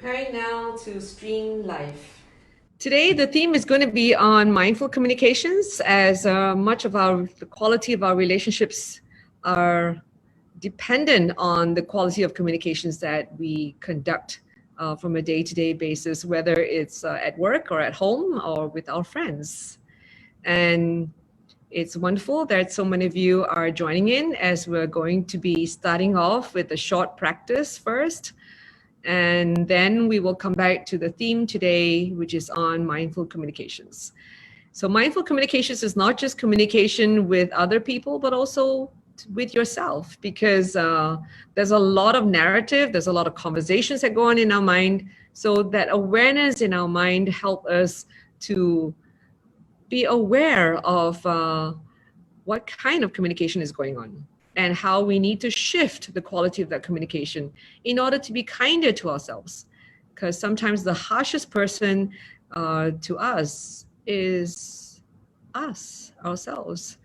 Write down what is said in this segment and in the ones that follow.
Preparing now to stream live. Today, the theme is going to be on mindful communications, as much of the quality of our relationships are dependent on the quality of communications that we conduct from a day-to-day basis, whether it's at work or at home or with our friends. And it's wonderful that so many of you are joining in, as we're going to be starting off with a short practice first. And then we will come back to the theme today, which is on mindful communications. So mindful communications is not just communication with other people, but also with yourself, because there's a lot of narrative, there's a lot of conversations that go on in our mind. So that awareness in our mind help us to be aware of what kind of communication is going on, and how we need to shift the quality of that communication in order to be kinder to ourselves. Because sometimes the harshest person to us is us, ourselves,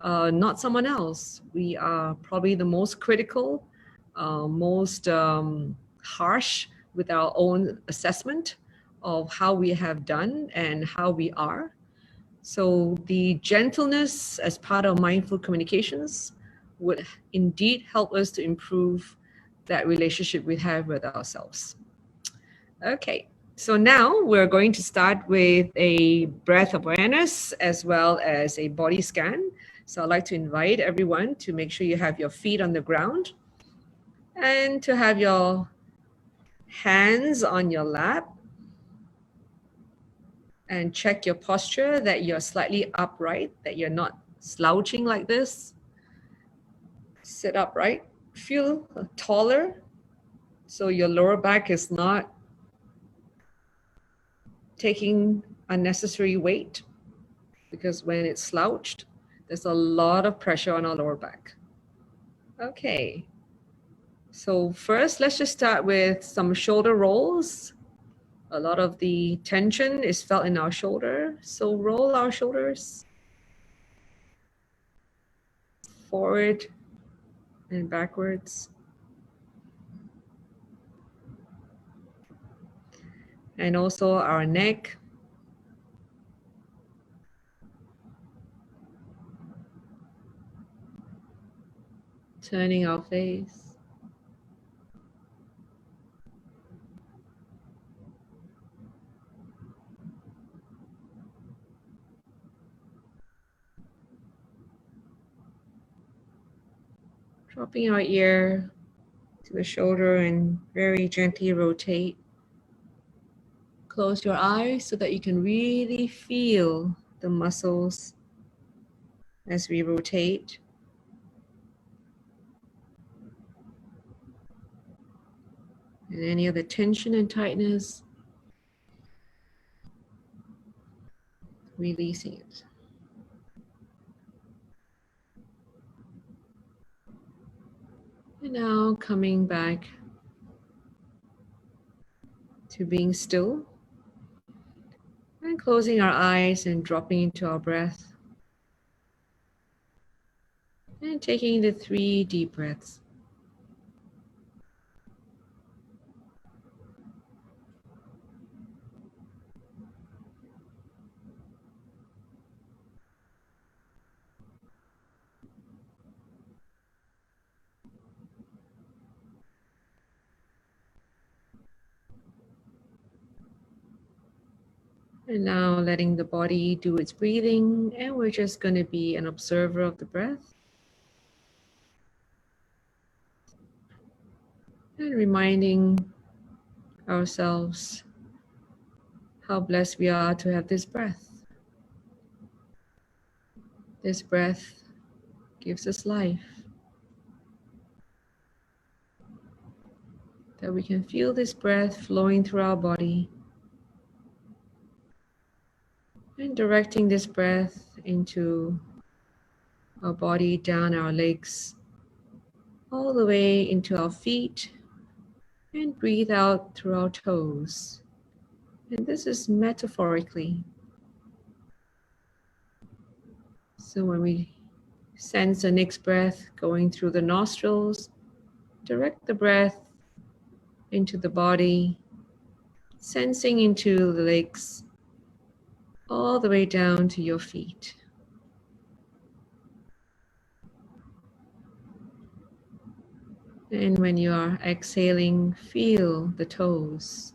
not someone else. We are probably the most critical, most harsh with our own assessment of how we have done and how we are. So the gentleness as part of mindful communications would indeed help us to improve that relationship we have with ourselves. Okay, so now we're going to start with a breath awareness as well as a body scan. So I'd like to invite everyone to make sure you have your feet on the ground and to have your hands on your lap, and check your posture, that you're slightly upright, that you're not slouching like this. Sit upright, feel taller, so your lower back is not taking unnecessary weight, because when it's slouched, there's a lot of pressure on our lower back. Okay, so first let's just start with some shoulder rolls. A lot of the tension is felt in our shoulder, so roll our shoulders forward and backwards. And also our neck. Turning our face. Dropping our ear to the shoulder and very gently rotate. Close your eyes so that you can really feel the muscles as we rotate. And any other tension and tightness, releasing it. And now coming back to being still and closing our eyes and dropping into our breath. And taking the 3 deep breaths. And now letting the body do its breathing, and we're just going to be an observer of the breath. And reminding ourselves how blessed we are to have this breath. This breath gives us life. That we can feel this breath flowing through our body. And directing this breath into our body, down our legs, all the way into our feet, and breathe out through our toes. And this is metaphorically. So when we sense the next breath going through the nostrils, direct the breath into the body, sensing into the legs all the way down to your feet. And when you are exhaling, feel the toes.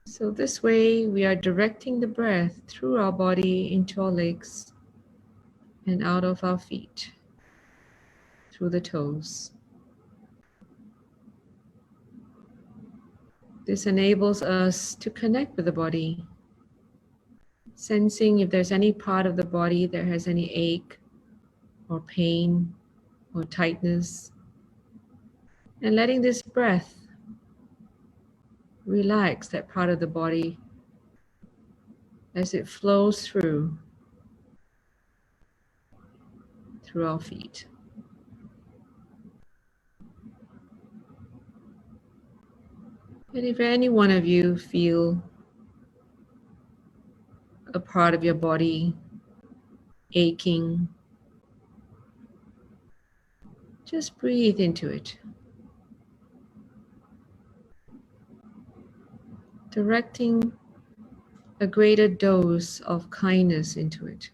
So this way we are directing the breath through our body into our legs and out of our feet through the toes. This enables us to connect with the body, sensing if there's any part of the body that has any ache or pain or tightness, and letting this breath relax that part of the body as it flows through our feet. And if any one of you feel a part of your body aching, just breathe into it, directing a greater dose of kindness into it.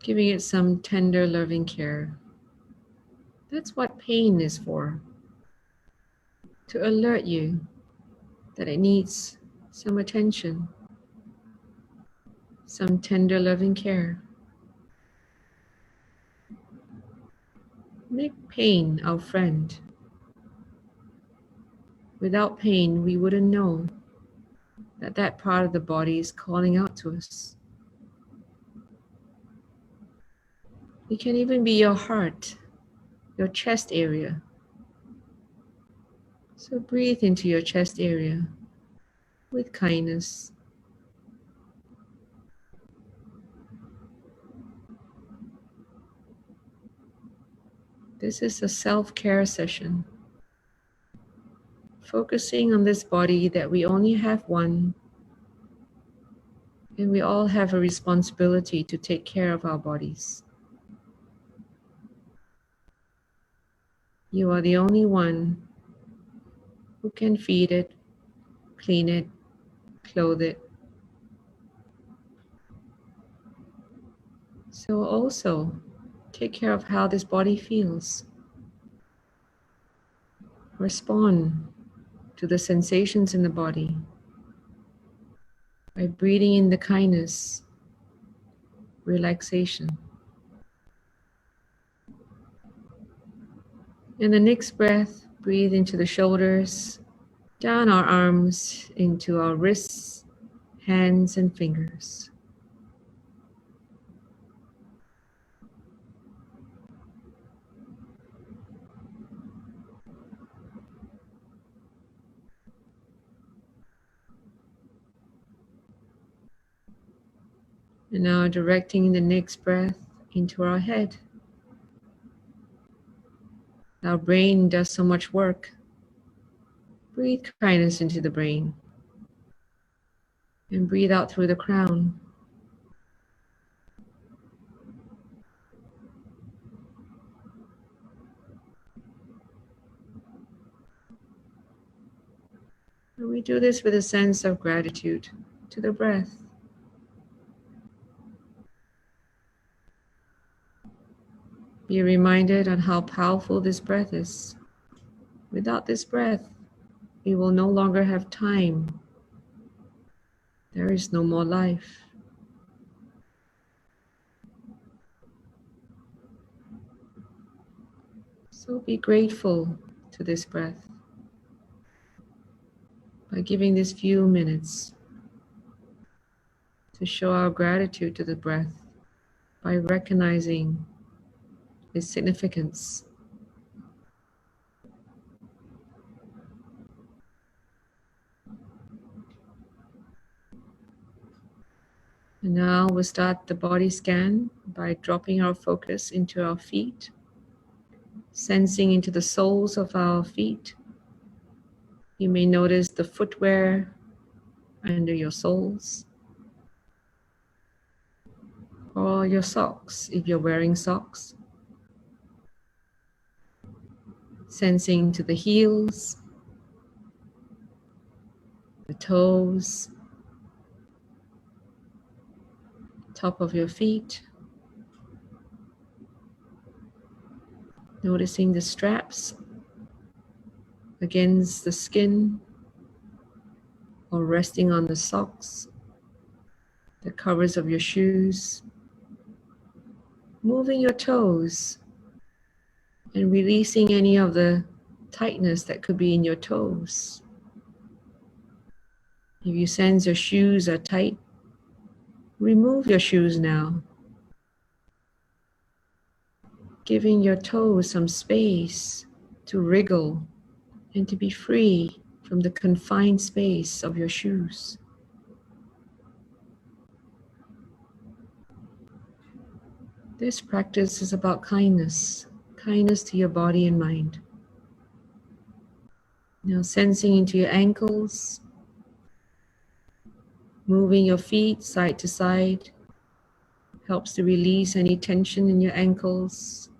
Giving it some tender, loving care. That's what pain is for, to alert you that it needs some attention, some tender, loving care. Make pain our friend. Without pain, we wouldn't know that that part of the body is calling out to us. It can even be your heart, your chest area. So breathe into your chest area with kindness. This is a self-care session, focusing on this body that we only have one, and we all have a responsibility to take care of our bodies. You are the only one who can feed it, clean it, clothe it. So also take care of how this body feels. Respond to the sensations in the body by breathing in the kindness, relaxation. In the next breath, breathe into the shoulders, down our arms, into our wrists, hands, and fingers. And now directing the next breath into our head. Our brain does so much work. Breathe kindness into the brain. And breathe out through the crown. And we do this with a sense of gratitude to the breath. Be reminded on how powerful this breath is. Without this breath, we will no longer have time. There is no more life. So be grateful to this breath by giving this few minutes to show our gratitude to the breath by recognizing its significance. And now we'll start the body scan by dropping our focus into our feet, sensing into the soles of our feet. You may notice the footwear under your soles, or your socks if you're wearing socks. Sensing to the heels, the toes, top of your feet. Noticing the straps against the skin or resting on the socks, the covers of your shoes. Moving your toes and releasing any of the tightness that could be in your toes. If you sense your shoes are tight, remove your shoes now. Giving your toes some space to wriggle and to be free from the confined space of your shoes. This practice is about kindness, kindness to your body and mind. Now sensing into your ankles, moving your feet side to side, helps to release any tension in your ankles,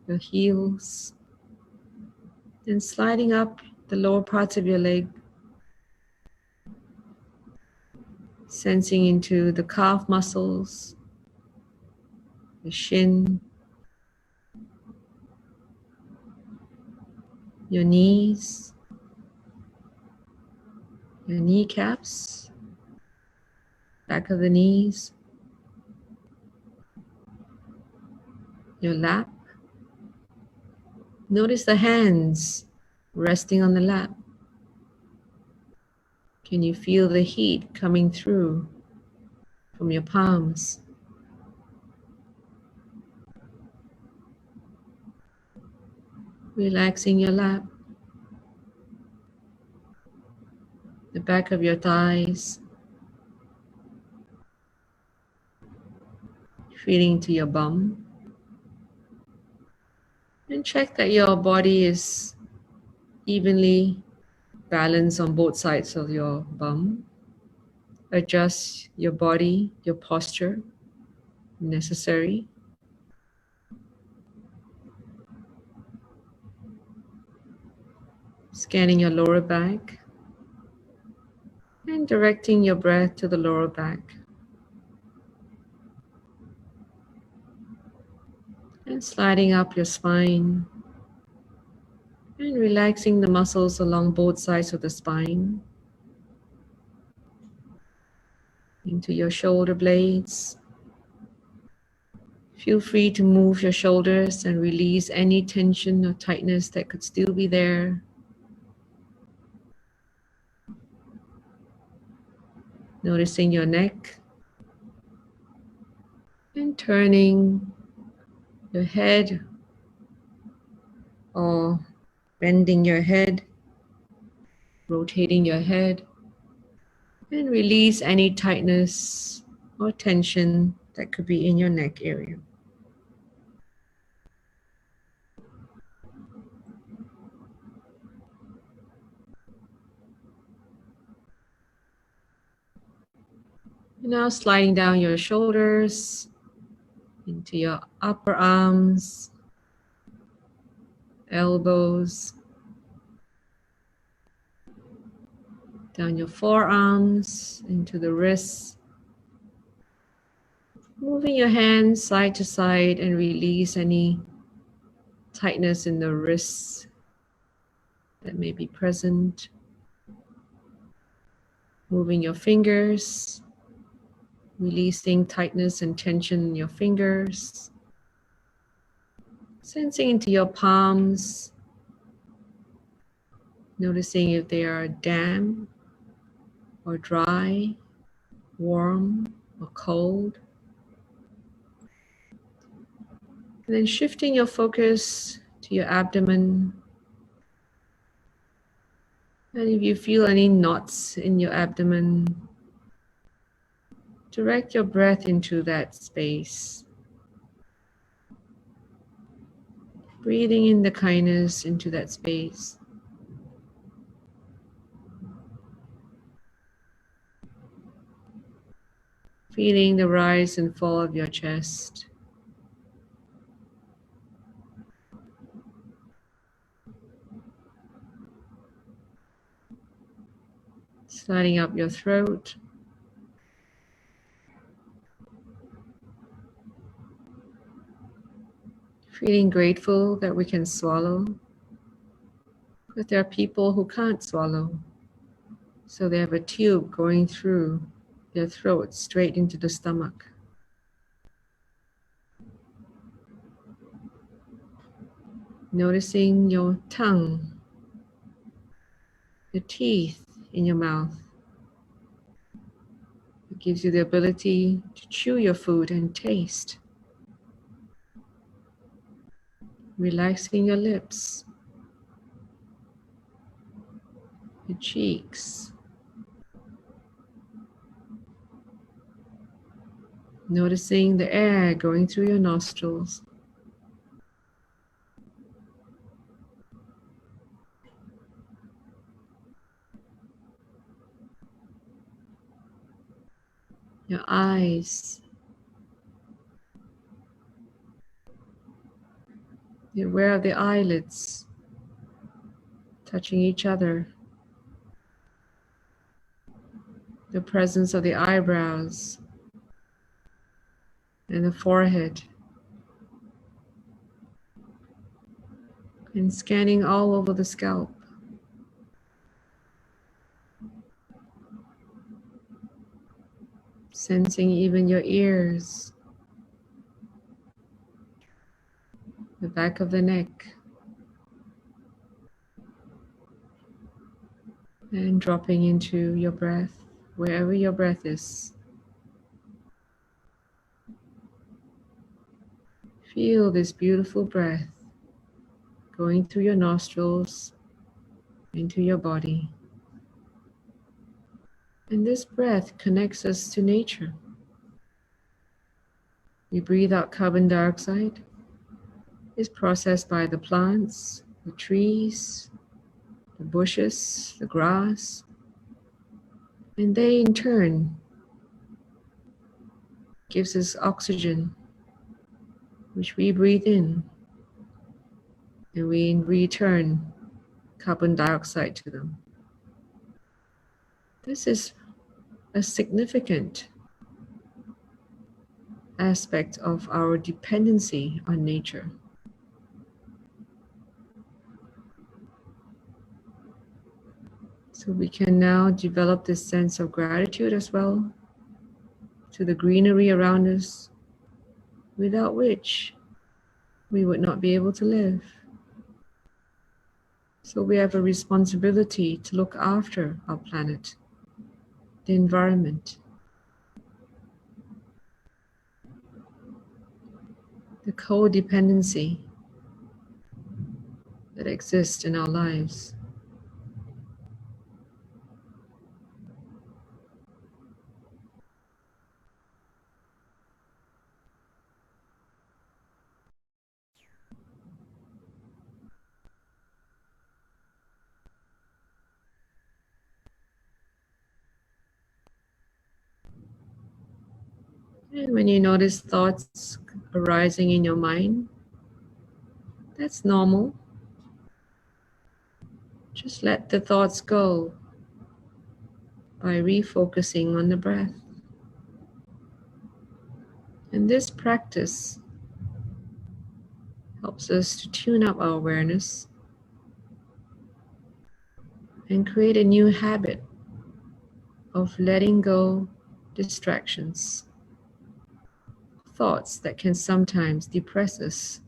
your heels. Then sliding up the lower parts of your leg, sensing into the calf muscles, the shin, your knees, your kneecaps, back of the knees, your lap. Notice the hands resting on the lap. Can you feel the heat coming through from your palms? Relaxing your lap, the back of your thighs, feeling to your bum. And check that your body is evenly balanced on both sides of your bum. Adjust your body, your posture, necessary. Scanning your lower back and directing your breath to the lower back. And sliding up your spine and relaxing the muscles along both sides of the spine into your shoulder blades. Feel free to move your shoulders and release any tension or tightness that could still be there. Noticing your neck and turning your head or bending your head, rotating your head, and release any tightness or tension that could be in your neck area. Now sliding down your shoulders into your upper arms, elbows, down your forearms, into the wrists. Moving your hands side to side and release any tightness in the wrists that may be present. Moving your fingers, releasing tightness and tension in your fingers. Sensing into your palms, noticing if they are damp or dry, warm or cold. And then shifting your focus to your abdomen. And if you feel any knots in your abdomen, direct your breath into that space. Breathing in the kindness into that space. Feeling the rise and fall of your chest. sliding up your throat. Feeling grateful that we can swallow, but there are people who can't swallow, so they have a tube going through their throat straight into the stomach. Noticing your tongue, the teeth in your mouth. It gives you the ability to chew your food and taste. Relaxing your lips, your cheeks. Noticing the air going through your nostrils. Your eyes. You're aware of the eyelids touching each other. The presence of the eyebrows and the forehead. And scanning all over the scalp. Sensing even your ears, the back of the neck, and dropping into your breath, wherever your breath is. Feel this beautiful breath going through your nostrils into your body. And this breath connects us to nature. We breathe out carbon dioxide. It's processed by the plants, the trees, the bushes, the grass, and they in turn gives us oxygen, which we breathe in, and we in return carbon dioxide to them. This is a significant aspect of our dependency on nature. So we can now develop this sense of gratitude as well to the greenery around us, without which we would not be able to live. So we have a responsibility to look after our planet, the environment, the codependency that exists in our lives. And when you notice thoughts arising in your mind, that's normal. Just let the thoughts go by refocusing on the breath. And this practice helps us to tune up our awareness and create a new habit of letting go distractions, thoughts that can sometimes depress us,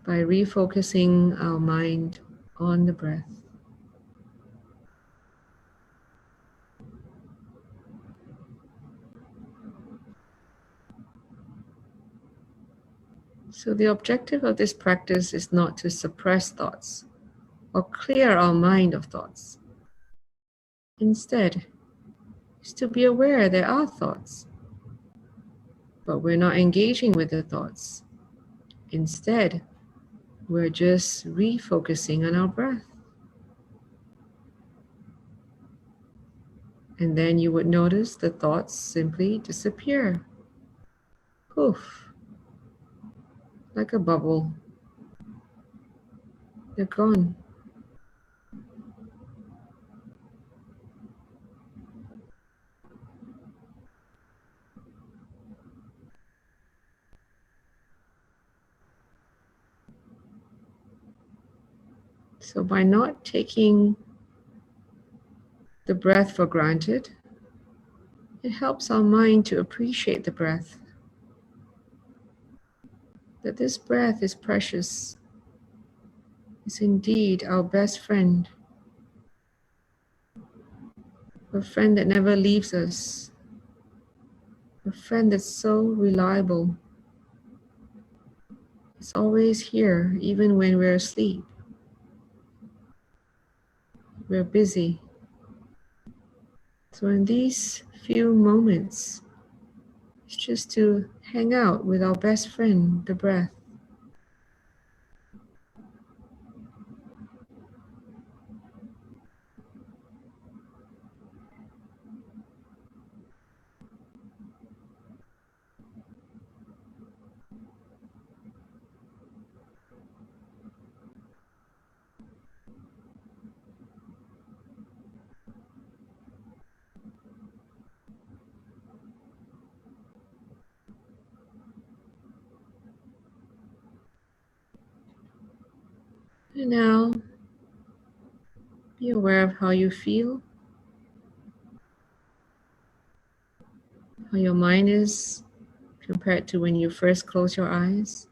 by refocusing our mind on the breath. So the objective of this practice is not to suppress thoughts or clear our mind of thoughts. Instead, is to be aware there are thoughts, but we're not engaging with the thoughts. Instead, we're just refocusing on our breath. And then you would notice the thoughts simply disappear. Poof, like a bubble. They're gone. So by not taking the breath for granted, it helps our mind to appreciate the breath. That this breath is precious, is indeed our best friend. A friend that never leaves us. A friend that's so reliable. It's always here, even when we're asleep. We're busy. So in these few moments, it's just to hang out with our best friend, the breath. And now, be aware of how you feel, how your mind is compared to when you first close your eyes.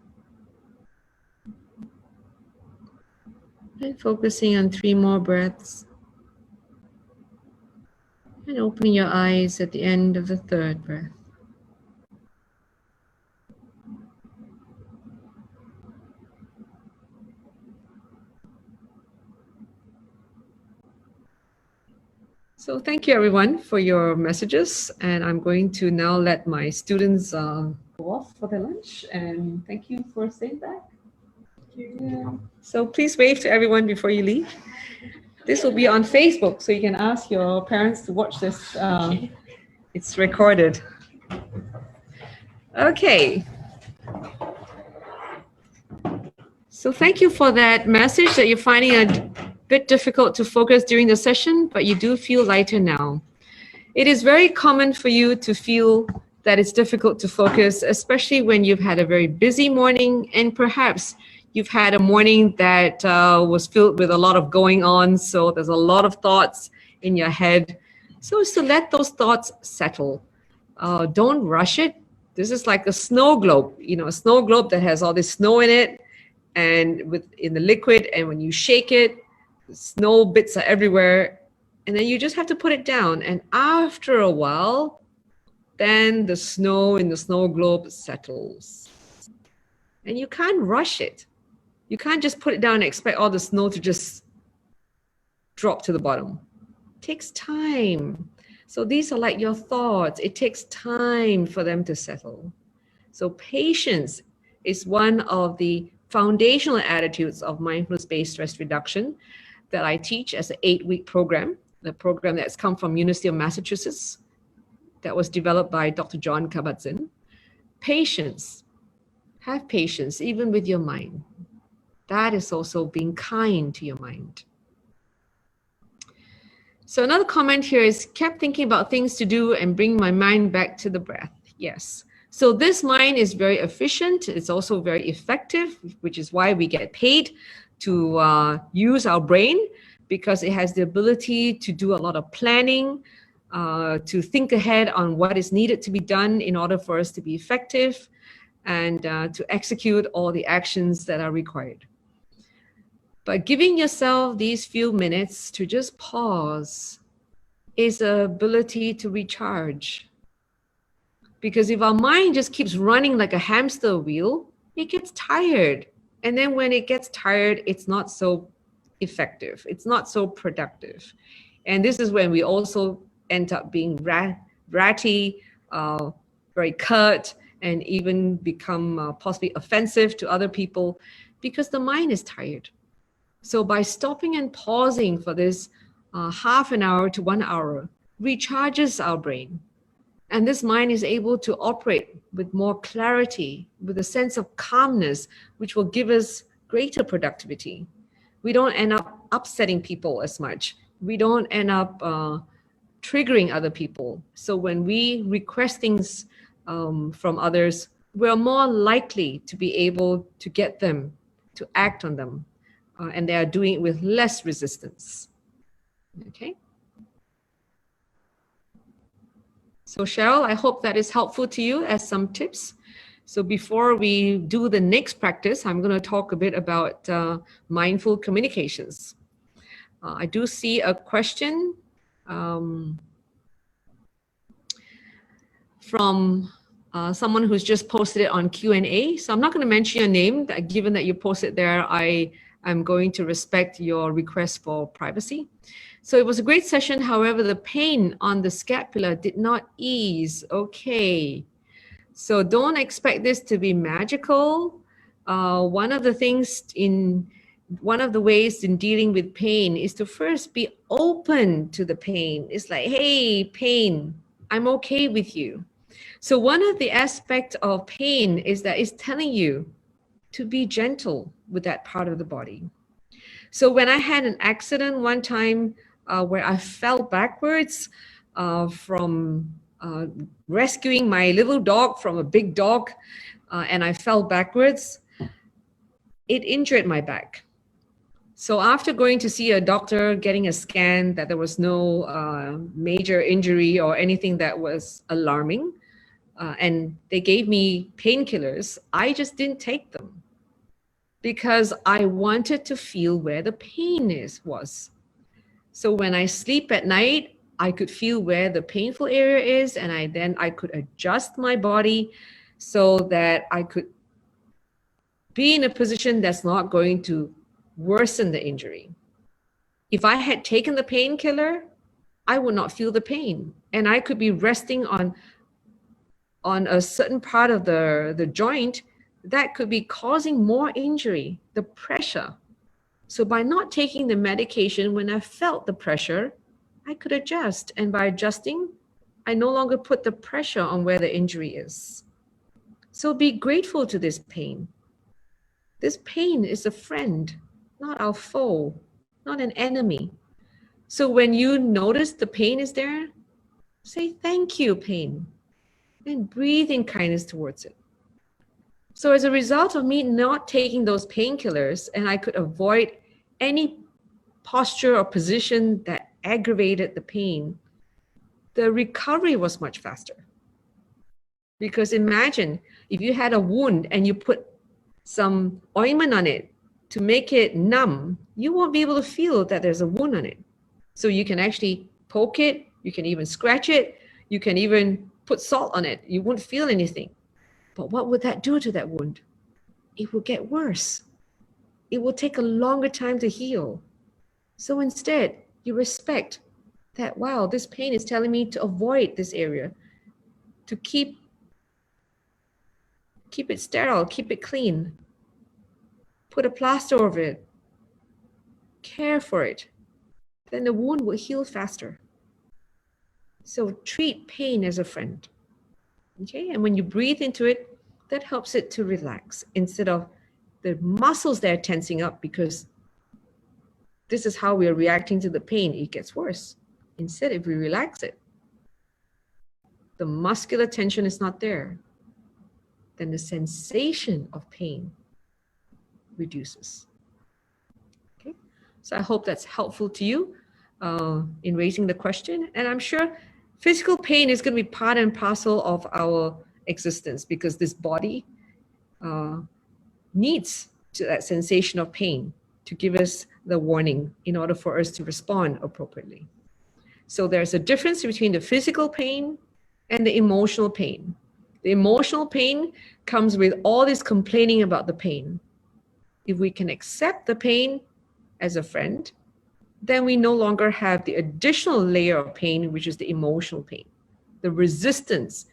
And focusing on 3 more breaths. And opening your eyes at the end of the 3rd breath. So thank you everyone for your messages, and I'm going to now let my students go off for their lunch, and thank you for staying back. Yeah. So please wave to everyone before you leave. This will be on Facebook, so you can ask your parents to watch this. It's recorded. Okay. So thank you for that message that you're finding a bit difficult to focus during the session, but you do feel lighter now. It is very common for you to feel that it's difficult to focus, especially when you've had a very busy morning and perhaps you've had a morning that was filled with a lot of going on. So there's a lot of thoughts in your head. So it's to let those thoughts settle. Don't rush it. This is like a snow globe, a snow globe that has all this snow in it and in the liquid. And when you shake it, snow bits are everywhere. And then you just have to put it down. And after a while, then the snow in the snow globe settles. And you can't rush it. You can't just put it down and expect all the snow to just drop to the bottom. It takes time. So these are like your thoughts. It takes time for them to settle. So patience is one of the foundational attitudes of mindfulness-based stress reduction that I teach as an 8-week program, the program that's come from University of Massachusetts, that was developed by Dr. John Kabat-Zinn. Patience. Have patience, even with your mind. That is also being kind to your mind. So another comment here is, kept thinking about things to do and bring my mind back to the breath. Yes. So this mind is very efficient. It's also very effective, which is why we get paid to use our brain, because it has the ability to do a lot of planning, to think ahead on what is needed to be done in order for us to be effective, and to execute all the actions that are required. But giving yourself these few minutes to just pause is the ability to recharge. Because if our mind just keeps running like a hamster wheel, it gets tired. And then when it gets tired, it's not so effective. It's not so productive. And this is when we also end up being ratty, very curt, and even become possibly offensive to other people because the mind is tired. So by stopping and pausing for this half an hour to 1 hour, recharges our brain. And this mind is able to operate with more clarity, with a sense of calmness, which will give us greater productivity. We don't end up upsetting people as much. We don't end up triggering other people. So when we request things from others, we're more likely to be able to get them to act on them and they are doing it with less resistance. Okay. So Cheryl, I hope that is helpful to you as some tips. So before we do the next practice, I'm going to talk a bit about mindful communications. I do see a question from someone who's just posted it on Q&A. So I'm not going to mention your name. Given that you posted there, I am going to respect your request for privacy. So it was a great session. However, the pain on the scapula did not ease. Okay. So don't expect this to be magical. One of the ways in dealing with pain is to first be open to the pain. It's like, hey, pain, I'm okay with you. So one of the aspects of pain is that it's telling you to be gentle with that part of the body. So when I had an accident one time where I fell backwards from rescuing my little dog from a big dog, and I fell backwards, it injured my back. So after going to see a doctor, getting a scan that there was no major injury or anything that was alarming, and they gave me painkillers, I just didn't take them because I wanted to feel where the pain was. So when I sleep at night, I could feel where the painful area is, and I could adjust my body so that I could be in a position that's not going to worsen the injury. If I had taken the painkiller, I would not feel the pain, and I could be resting on a certain part of the joint that could be causing more injury, the pressure. So by not taking the medication, when I felt the pressure, I could adjust. And by adjusting, I no longer put the pressure on where the injury is. So be grateful to this pain. This pain is a friend, not our foe, not an enemy. So when you notice the pain is there, say thank you, pain, and breathe in kindness towards it. So as a result of me not taking those painkillers, and I could avoid any posture or position that aggravated the pain, the recovery was much faster. Because imagine if you had a wound and you put some ointment on it to make it numb, you won't be able to feel that there's a wound on it. So you can actually poke it, you can even scratch it, you can even put salt on it. You won't feel anything. But what would that do to that wound? It will get worse. It will take a longer time to heal. So instead, you respect that, wow, this pain is telling me to avoid this area, to keep it sterile, keep it clean, put a plaster over it, care for it. Then the wound will heal faster. So treat pain as a friend. Okay, and when you breathe into it, that helps it to relax instead of the muscles that are tensing up, because this is how we are reacting to the pain. It gets worse. Instead, if we relax it, the muscular tension is not there, then the sensation of pain reduces. Okay, so I hope that's helpful to you in raising the question. And I'm sure physical pain is going to be part and parcel of our existence, because this body needs to that sensation of pain to give us the warning in order for us to respond appropriately. So there's a difference between the physical pain and the emotional pain. The emotional pain comes with all this complaining about the pain. If we can accept the pain as a friend, then we no longer have the additional layer of pain, which is the emotional pain, the resistance,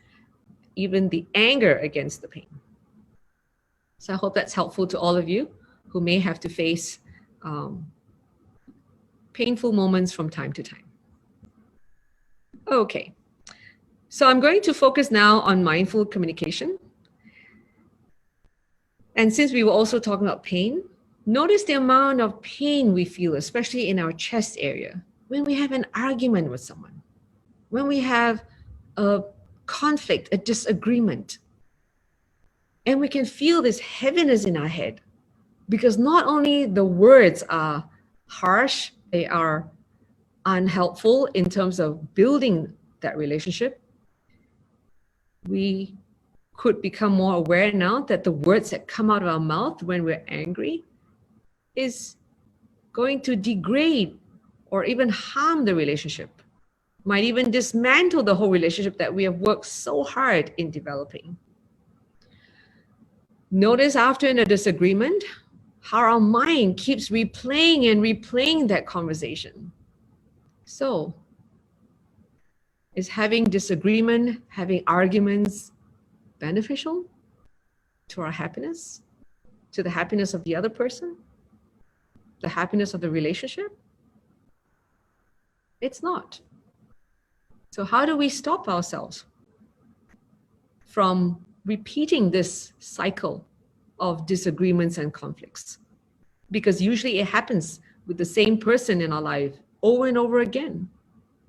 even the anger against the pain. So I hope that's helpful to all of you who may have to face painful moments from time to time. Okay, so I'm going to focus now on mindful communication. And since we were also talking about pain, notice the amount of pain we feel, especially in our chest area, when we have an argument with someone, when we have a conflict, a disagreement, and we can feel this heaviness in our head. Because not only the words are harsh, they are unhelpful in terms of building that relationship. We could become more aware now that the words that come out of our mouth when we're angry is going to degrade or even harm the relationship, might even dismantle the whole relationship that we have worked so hard in developing. Notice after in a disagreement, how our mind keeps replaying and replaying that conversation. So, is having disagreement, having arguments beneficial to our happiness, to the happiness of the other person, the happiness of the relationship? It's not. So how do we stop ourselves from repeating this cycle of disagreements and conflicts? Because usually it happens with the same person in our life over and over again.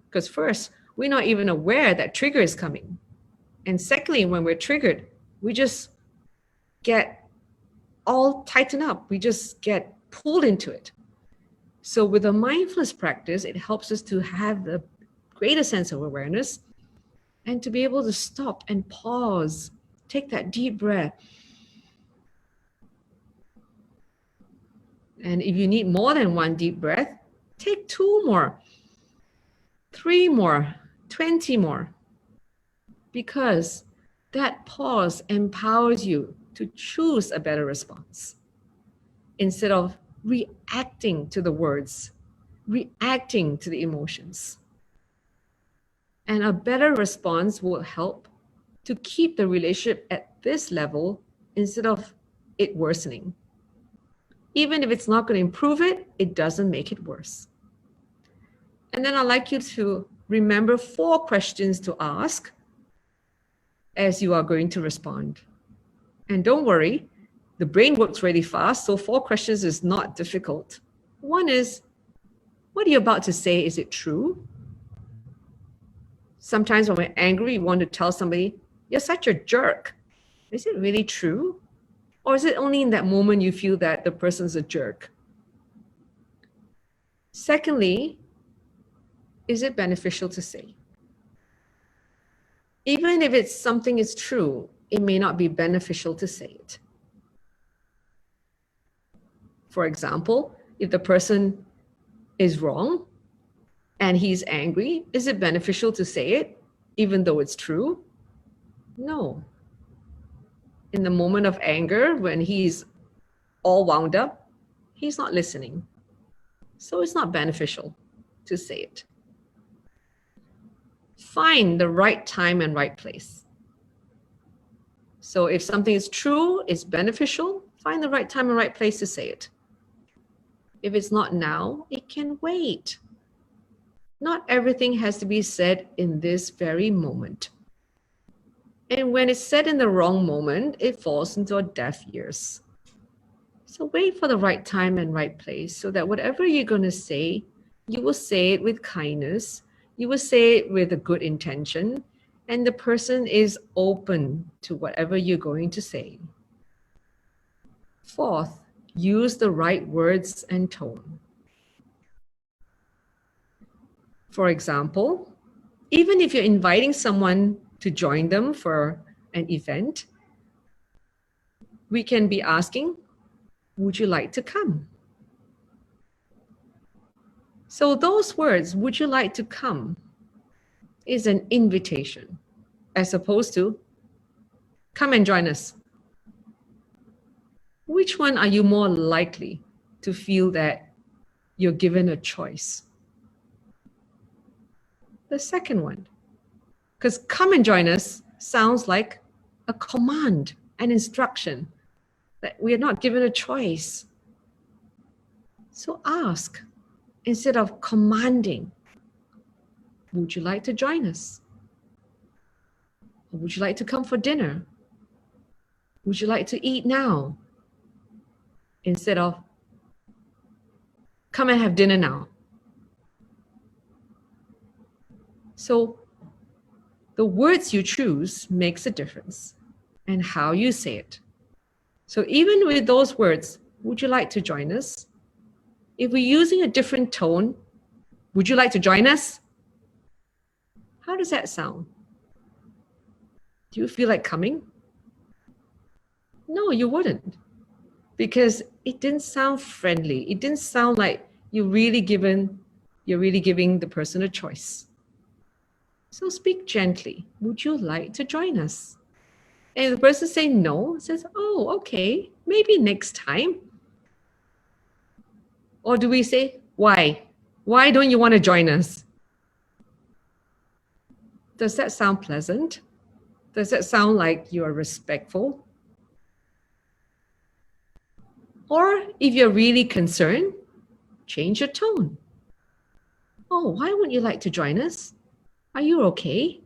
Because first, we're not even aware that trigger is coming. And secondly, when we're triggered, we just get all tightened up. We just get pulled into it. So with a mindfulness practice, it helps us to have the greater sense of awareness and to be able to stop and pause, take that deep breath. And if you need more than one deep breath, take 2 more, 3 more, 20 more, because that pause empowers you to choose a better response instead of reacting to the words, reacting to the emotions. And a better response will help to keep the relationship at this level instead of it worsening. Even if it's not going to improve it, it doesn't make it worse. And then I'd like you to remember 4 questions to ask as you are going to respond. And don't worry, the brain works really fast, so 4 questions is not difficult. One is, what are you about to say? Is it true? Sometimes when we're angry, we want to tell somebody, you're such a jerk. Is it really true? Or is it only in that moment you feel that the person's a jerk? Secondly, is it beneficial to say? Even if it's something is true, it may not be beneficial to say it. For example, if the person is wrong and he's angry, is it beneficial to say it, even though it's true? No. In the moment of anger, when he's all wound up, he's not listening. So it's not beneficial to say it. Find the right time and right place. So if something is true, it's beneficial, find the right time and right place to say it. If it's not now, it can wait. Not everything has to be said in this very moment. And when it's said in the wrong moment, it falls into our deaf ears. So wait for the right time and right place so that whatever you're going to say, you will say it with kindness, you will say it with a good intention, and the person is open to whatever you're going to say. 4th, use the right words and tone. For example, even if you're inviting someone to join them for an event, we can be asking, would you like to come? So those words, would you like to come, is an invitation, as opposed to, come and join us. Which one are you more likely to feel that you're given a choice? The second one, because come and join us sounds like a command, an instruction, that we are not given a choice. So ask, instead of commanding, would you like to join us? Or would you like to come for dinner? Would you like to eat now? Instead of, come and have dinner now. So the words you choose makes a difference and how you say it. So even with those words, Would you like to join us? If we're using a different tone, would you like to join us? How does that sound? Do you feel like coming? No, you wouldn't, because it didn't sound friendly. It didn't sound like you're really giving the person a choice. So speak gently. Would you like to join us? And the person saying no says, oh, okay, maybe next time. Or do we say, why? Why don't you want to join us? Does that sound pleasant? Does that sound like you are respectful? Or if you're really concerned, change your tone. Oh, why wouldn't you like to join us? Are you okay?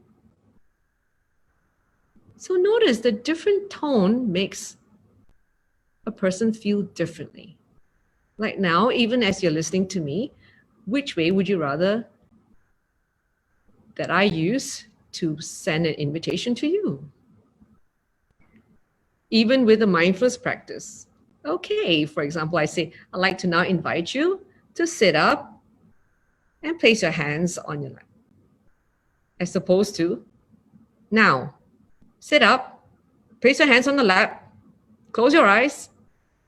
So notice the different tone makes a person feel differently. Like now, even as you're listening to me, which way would you rather that I use to send an invitation to you? Even with a mindfulness practice. Okay, for example, I say, I'd like to now invite you to sit up and place your hands on your lap. As opposed to, now, sit up, place your hands on the lap, close your eyes,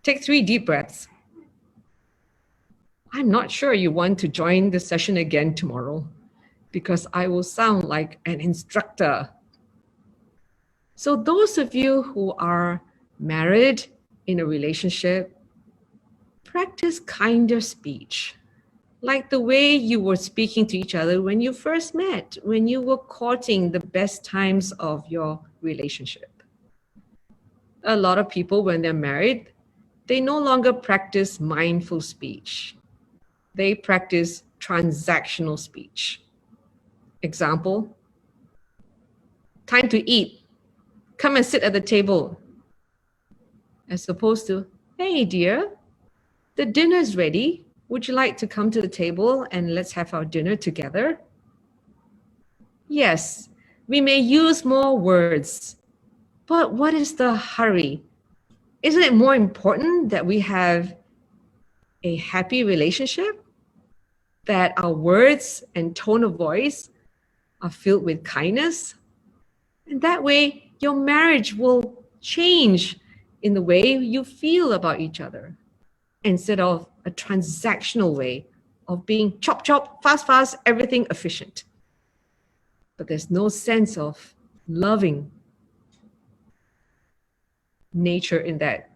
take 3 deep breaths. I'm not sure you want to join the session again tomorrow because I will sound like an instructor. So those of you who are married in a relationship, practice kinder speech. Like the way you were speaking to each other when you first met, when you were courting the best times of your relationship. A lot of people, when they're married, they no longer practice mindful speech. They practice transactional speech. Example, time to eat. Come and sit at the table. As opposed to, hey dear, the dinner is ready. Would you like to come to the table and let's have our dinner together? Yes, we may use more words, but what is the hurry? Isn't it more important that we have a happy relationship? That our words and tone of voice are filled with kindness? And that way, your marriage will change in the way you feel about each other, instead of a transactional way of being chop, chop, fast, fast, everything efficient. But there's no sense of loving nature in that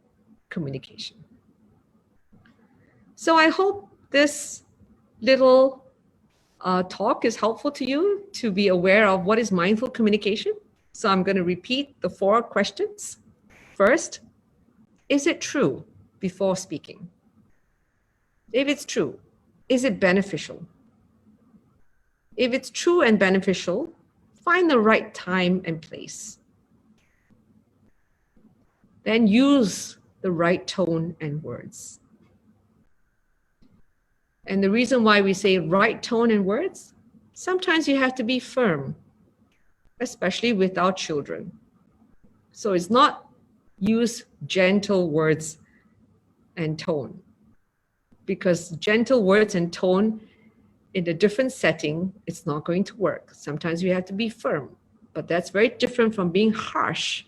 communication. So I hope this little talk is helpful to you to be aware of what is mindful communication. So I'm going to repeat the 4 questions. First, is it true before speaking? If it's true, is it beneficial? If it's true and beneficial, find the right time and place. Then use the right tone and words. And the reason why we say right tone and words, sometimes you have to be firm, especially with our children. So it's not use gentle words and tone, because gentle words and tone in a different setting, it's not going to work. Sometimes we have to be firm, but that's very different from being harsh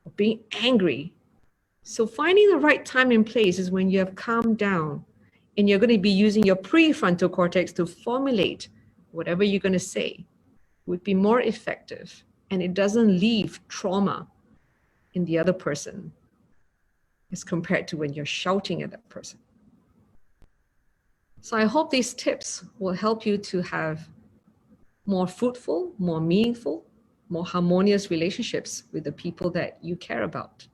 or being angry. So finding the right time and place is when you have calmed down and you're going to be using your prefrontal cortex to formulate whatever you're going to say would be more effective, and it doesn't leave trauma in the other person as compared to when you're shouting at that person. So I hope these tips will help you to have more fruitful, more meaningful, more harmonious relationships with the people that you care about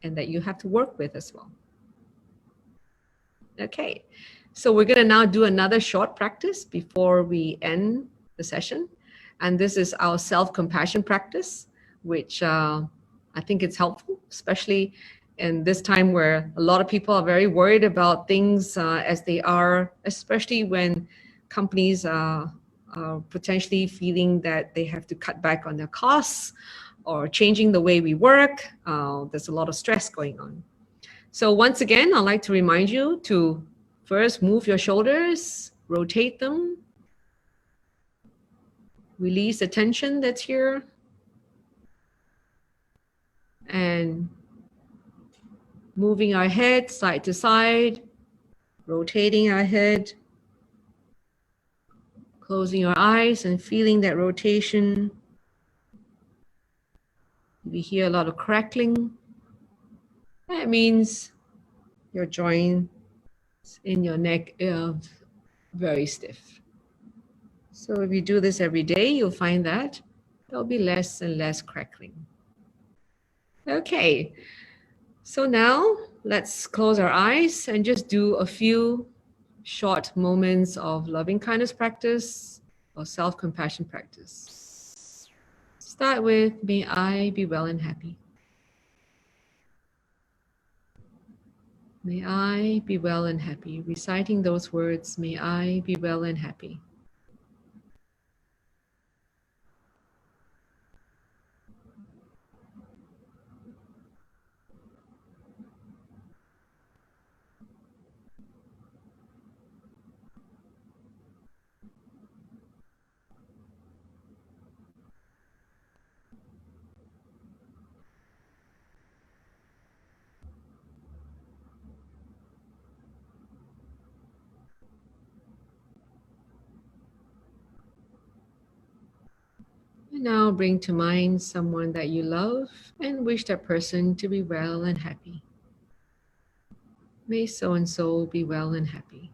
and that you have to work with as well. Okay, so we're going to now do another short practice before we end the session. And this is our self-compassion practice, which I think it's helpful, especially in this time where a lot of people are very worried about things as they are, especially when companies are potentially feeling that they have to cut back on their costs or changing the way we work. There's a lot of stress going on. So once again, I'd like to remind you to first move your shoulders, rotate them, release the tension that's here, and moving our head side to side, rotating our head, closing your eyes and feeling that rotation. We hear a lot of crackling. That means your joints in your neck are very stiff. So if you do this every day, you'll find that there'll be less and less crackling. Okay, so now let's close our eyes and just do a few short moments of loving kindness practice or self-compassion practice. Start with, may I be well and happy. May I be well and happy. Reciting those words, may I be well and happy. And now bring to mind someone that you love and wish that person to be well and happy. May so-and-so be well and happy.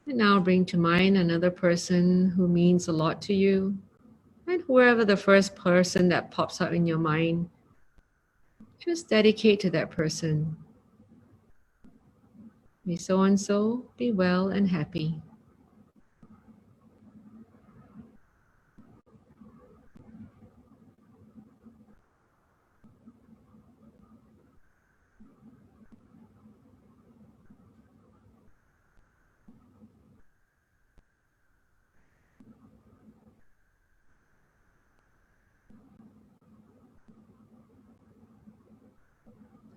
And now bring to mind another person who means a lot to you. And whoever the first person that pops up in your mind, just dedicate to that person. May so-and-so be well and happy.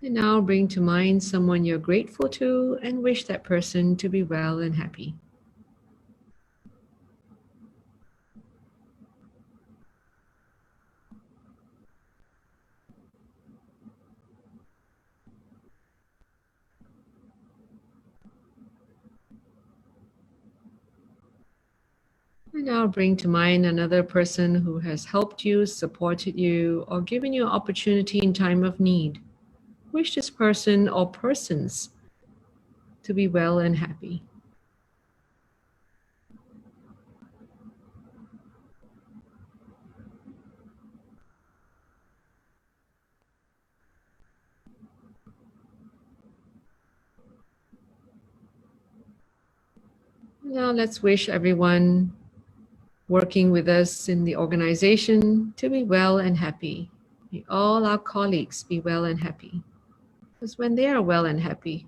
And now bring to mind someone you're grateful to and wish that person to be well and happy. And now bring to mind another person who has helped you, supported you, or given you an opportunity in time of need. Wish this person or persons to be well and happy. Now let's wish everyone working with us in the organization to be well and happy. May all our colleagues be well and happy. Because when they are well and happy,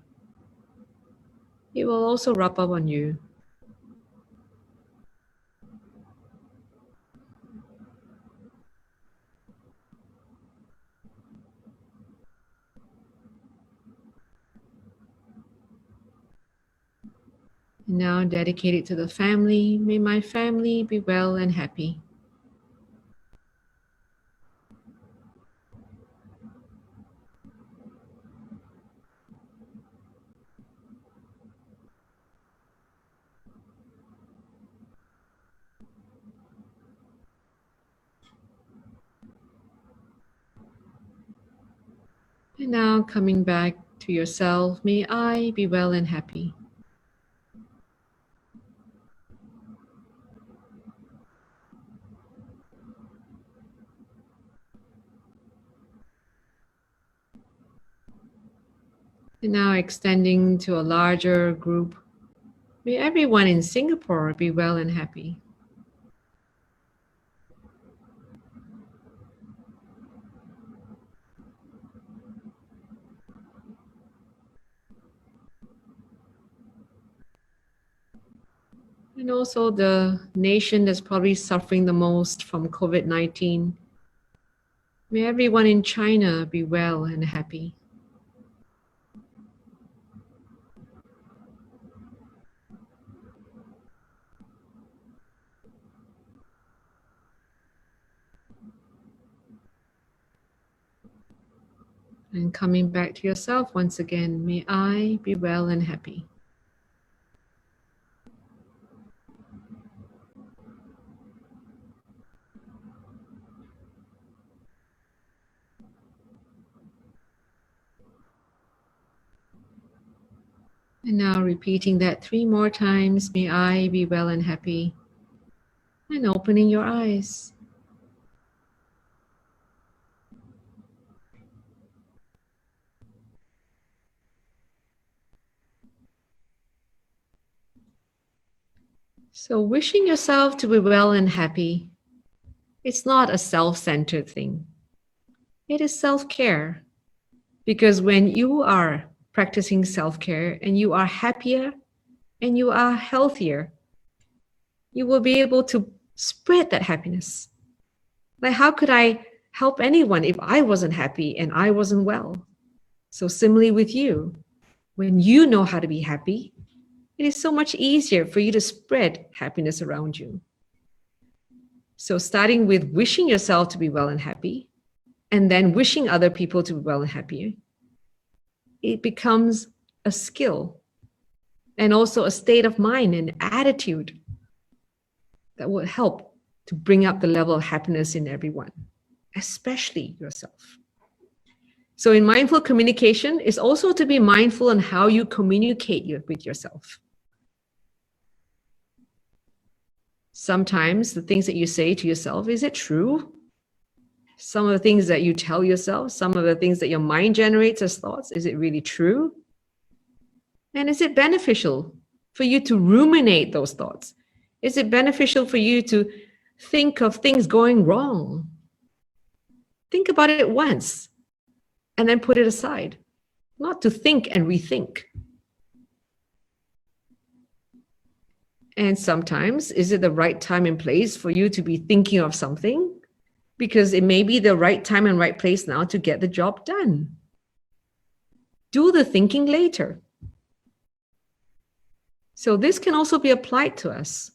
it will also rub up on you. And now dedicate it to the family. May my family be well and happy. And now coming back to yourself, may I be well and happy. And now extending to a larger group, may everyone in Singapore be well and happy. And also the nation that's probably suffering the most from COVID-19. May everyone in China be well and happy. And coming back to yourself once again, may I be well and happy. And now repeating that 3 more times, may I be well and happy. And opening your eyes. So wishing yourself to be well and happy, it's not a self-centered thing. It is self-care. Because when you are practicing self-care and you are happier and you are healthier, you will be able to spread that happiness. Like, how could I help anyone if I wasn't happy and I wasn't well? So similarly with you, when you know how to be happy, it is so much easier for you to spread happiness around you. So starting with wishing yourself to be well and happy, and then wishing other people to be well and happy, it becomes a skill and also a state of mind and attitude that will help to bring up the level of happiness in everyone, especially yourself. So in mindful communication is also to be mindful on how you communicate with yourself. Sometimes the things that you say to yourself, is it true? Some of the things that you tell yourself, some of the things that your mind generates as thoughts, is it really true? And is it beneficial for you to ruminate those thoughts? Is it beneficial for you to think of things going wrong? Think about it once and then put it aside, not to think and rethink. And sometimes, is it the right time and place for you to be thinking of something? Because it may be the right time and right place now to get the job done. Do the thinking later. So this can also be applied to us,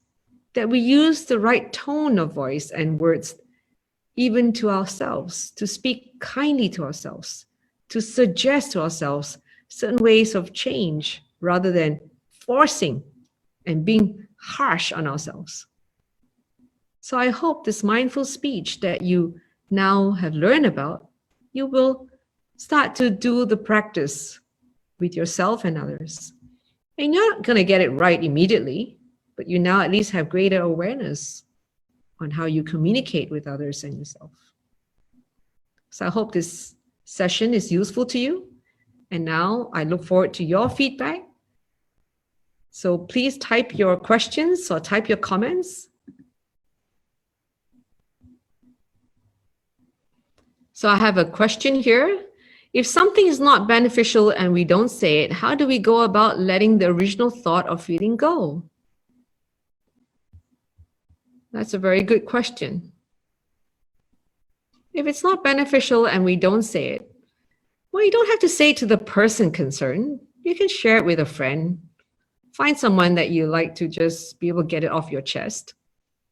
that we use the right tone of voice and words, even to ourselves, to speak kindly to ourselves, to suggest to ourselves certain ways of change rather than forcing and being harsh on ourselves. So I hope this mindful speech that you now have learned about, you will start to do the practice with yourself and others. And you're not going to get it right immediately, but you now at least have greater awareness on how you communicate with others and yourself. So I hope this session is useful to you. And now I look forward to your feedback. So please type your questions or type your comments. So I have a question here. If something is not beneficial and we don't say it, how do we go about letting the original thought or feeling go? That's a very good question. If it's not beneficial and we don't say it, well, you don't have to say it to the person concerned. You can share it with a friend. Find someone that you like to just be able to get it off your chest.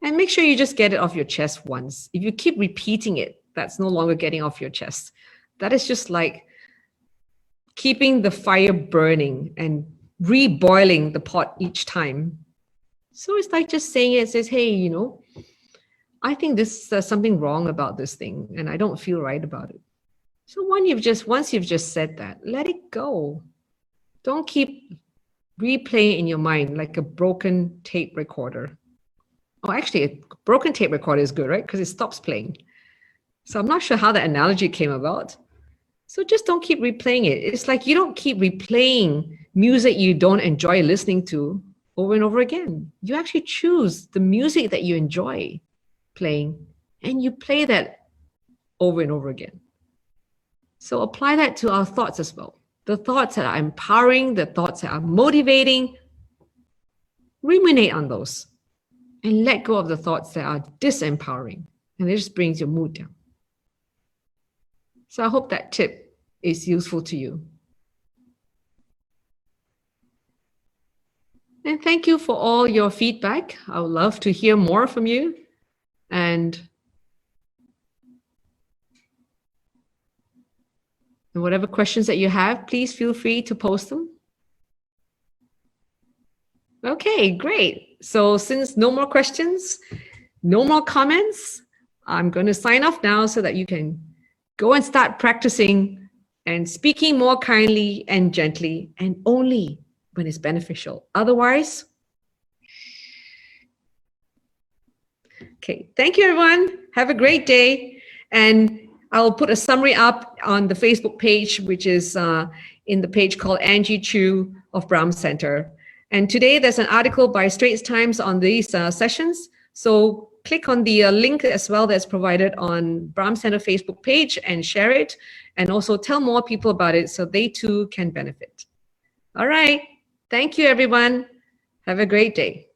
And make sure you just get it off your chest once. If you keep repeating it, that's no longer getting off your chest. That is just like keeping the fire burning and reboiling the pot each time. So it's like just saying it says, hey, you know, I think there's something wrong about this thing and I don't feel right about it. So once you've just said that, let it go. Don't keep replaying in your mind like a broken tape recorder. Oh, actually, a broken tape recorder is good, right? Because it stops playing. So I'm not sure how that analogy came about. So just don't keep replaying it. It's like you don't keep replaying music you don't enjoy listening to over and over again. You actually choose the music that you enjoy playing and you play that over and over again. So apply that to our thoughts as well. The thoughts that are empowering, the thoughts that are motivating, ruminate on those and let go of the thoughts that are disempowering, and it just brings your mood down. So I hope that tip is useful to you. And thank you for all your feedback. I would love to hear more from you. And whatever questions that you have, please feel free to post them. Okay, great. So since no more questions, no more comments, I'm going to sign off now so that you can go and start practicing and speaking more kindly and gently, and only when it's beneficial. Otherwise, okay. Thank you, everyone. Have a great day. And I'll put a summary up on the Facebook page, which is in the page called Angie Chu of Brahm Center. And today there's an article by Straits Times on these sessions. So click on the link as well that's provided on Brahm Center Facebook page and share it. And also tell more people about it so they too can benefit. All right. Thank you, everyone. Have a great day.